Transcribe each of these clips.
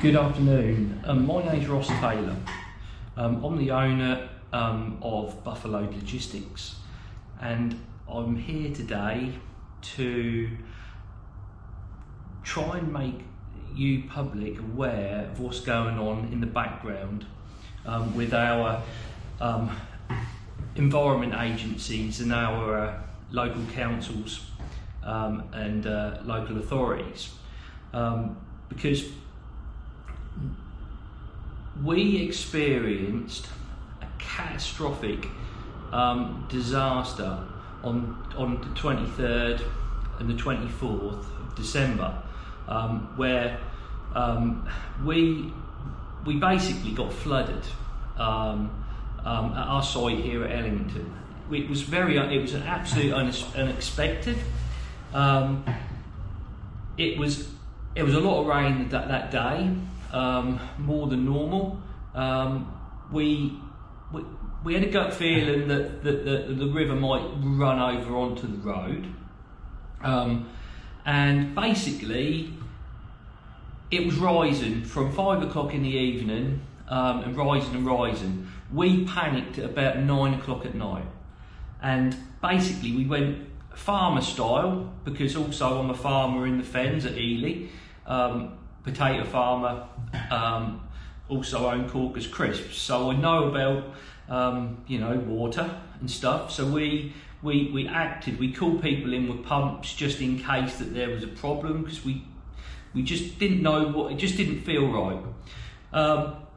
Good afternoon. My name's Ross Taylor. I'm the owner of Buffaload Logistics, and I'm here today to try and make you public aware of what's going on in the background with our environment agencies and our local councils and local authorities, because we experienced a catastrophic disaster on the 23rd and the 24th of December, where we basically got flooded at our site here at Ellington. It was an absolute unexpected. It was a lot of rain that day. More than normal. We had a gut feeling that the river might run over onto the road, and basically it was rising from 5 o'clock in the evening and rising. We panicked at about 9 o'clock at night, and basically we went farmer style, because also I'm a farmer in the Fens at Ely. Potato farmer, also own Corker's Crisps, so I know about water and stuff. So we acted. We called people in with pumps just in case that there was a problem, because we just didn't know what. It just didn't feel right.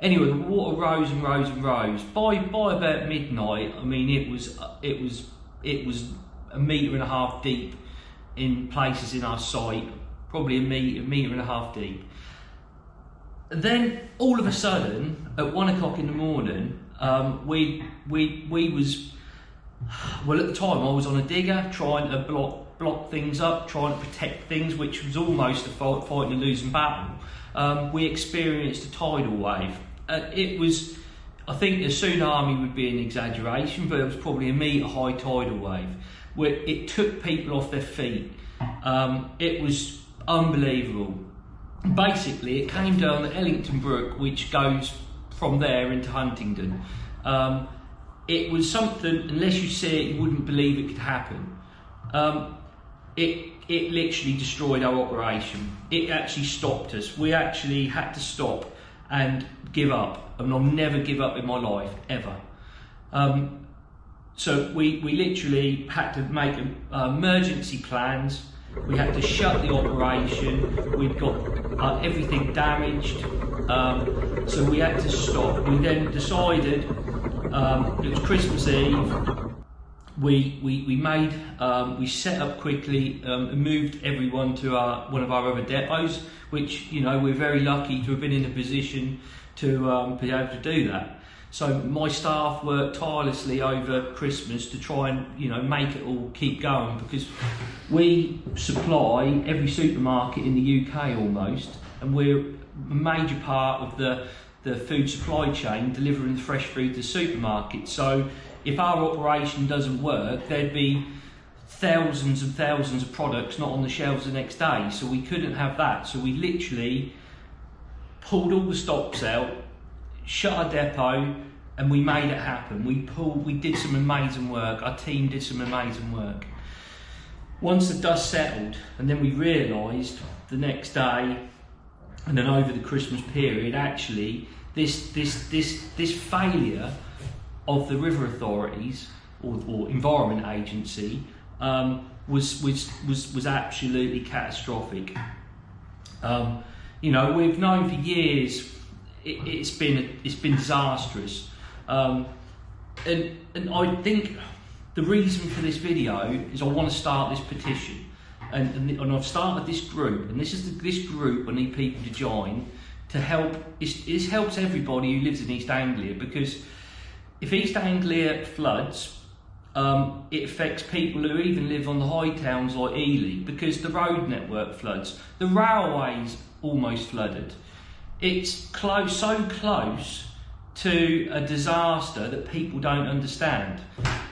Anyway, the water rose and rose and rose. By about midnight, I mean it was 1.5 meters deep in places in our site, probably a metre and a half deep. And then all of a sudden, at 1 o'clock in the morning, we was, well, at the time I was on a digger trying to block things up, trying to protect things, which was almost a fighting a losing battle. We experienced a tidal wave. It was, I think a tsunami would be an exaggeration, but it was probably a metre high tidal wave, where it took people off their feet. It was unbelievable. Basically, it came down the Ellington Brook, which goes from there into Huntingdon. It was something, unless you see it, you wouldn't believe it could happen. It literally destroyed our operation. It actually stopped us. We actually had to stop and give up, and I'll never give up in my life, ever. So we literally had to make emergency plans. We had to shut the operation. We'd got everything damaged, so we had to stop. We then decided, it was Christmas Eve, we set up quickly and moved everyone to one of our other depots, which, you know, we're very lucky to have been in a position to be able to do that. So my staff worked tirelessly over Christmas to try and, you know, make it all keep going, because we supply every supermarket in the UK almost, and we're a major part of the food supply chain, delivering fresh food to supermarkets. So if our operation doesn't work, there'd be thousands and thousands of products not on the shelves the next day. So we couldn't have that. So we literally pulled all the stocks out, shut our depot, and we made it happen. We did some amazing work. Our team did some amazing work. Once the dust settled, and then we realised the next day, and then over the Christmas period, actually this failure of the river authorities or environment agency was absolutely catastrophic. You know, we've known for years it's been disastrous, and I think the reason for this video is I want to start this petition, and I've started this group, and this group I need people to join to help. This helps everybody who lives in East Anglia, because if East Anglia floods, it affects people who even live on the high towns like Ely, because the road network floods, the railways almost flooded. It's close, so close to a disaster that people don't understand.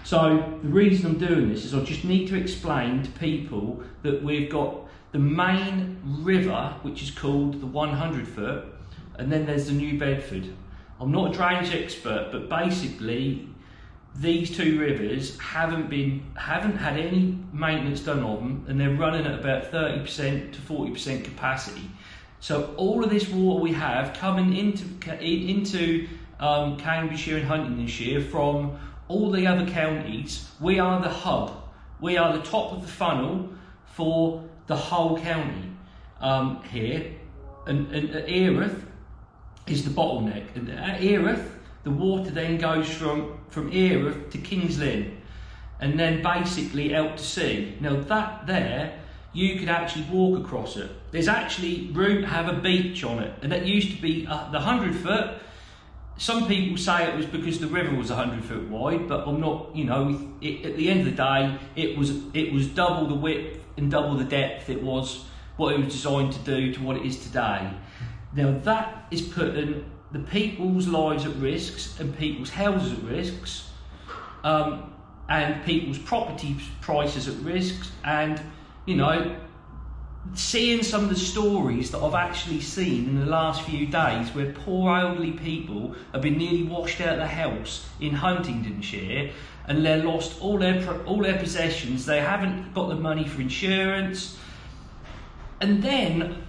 So the reason I'm doing this is I just need to explain to people that we've got the main river, which is called the 100 foot, and then there's the New Bedford. I'm not a drainage expert, but basically these two rivers haven't had any maintenance done of them, and they're running at about 30% to 40% capacity. So all of this water we have coming into Cambridgeshire and Huntingdonshire from all the other counties, we are the hub. We are the top of the funnel for the whole county here. And at Erith is the bottleneck. And at Erith, the water then goes from Erith to King's Lynn, and then basically out to sea. Now that there, you could actually walk across it. There's actually room to have a beach on it, and that used to be the 100 foot. Some people say it was because the river was 100 foot wide, but I'm not, you know, at the end of the day, it was double the width and double the depth. It was what it was designed to do to what it is today. Now that is putting the people's lives at risks and people's houses at risks, and people's property prices at risks, and, you know, seeing some of the stories that I've actually seen in the last few days where poor elderly people have been nearly washed out of the house in Huntingdonshire, and they've lost all their possessions. They haven't got the money for insurance. And then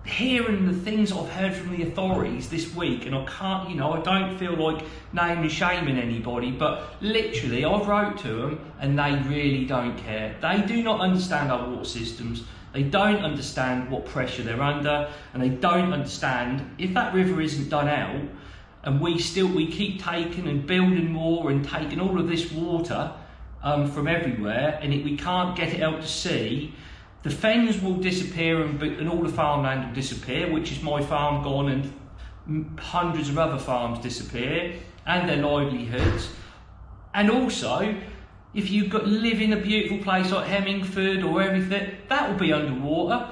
hearing the things I've heard from the authorities this week, and I can't, you know, I don't feel like naming and shaming anybody, but literally I've wrote to them and they really don't care. They do not understand our water systems. They don't understand what pressure they're under, and they don't understand if that river isn't done out, and we keep taking and building more and taking all of this water from everywhere, and we can't get it out to sea. The fens will disappear, and all the farmland will disappear, which is my farm gone, and hundreds of other farms disappear, and their livelihoods. And also, if you live in a beautiful place like Hemmingford or everything, that will be underwater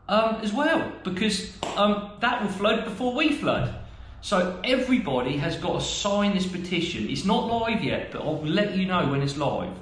as well, because that will flood before we flood. So everybody has got to sign this petition. It's not live yet, but I'll let you know when it's live.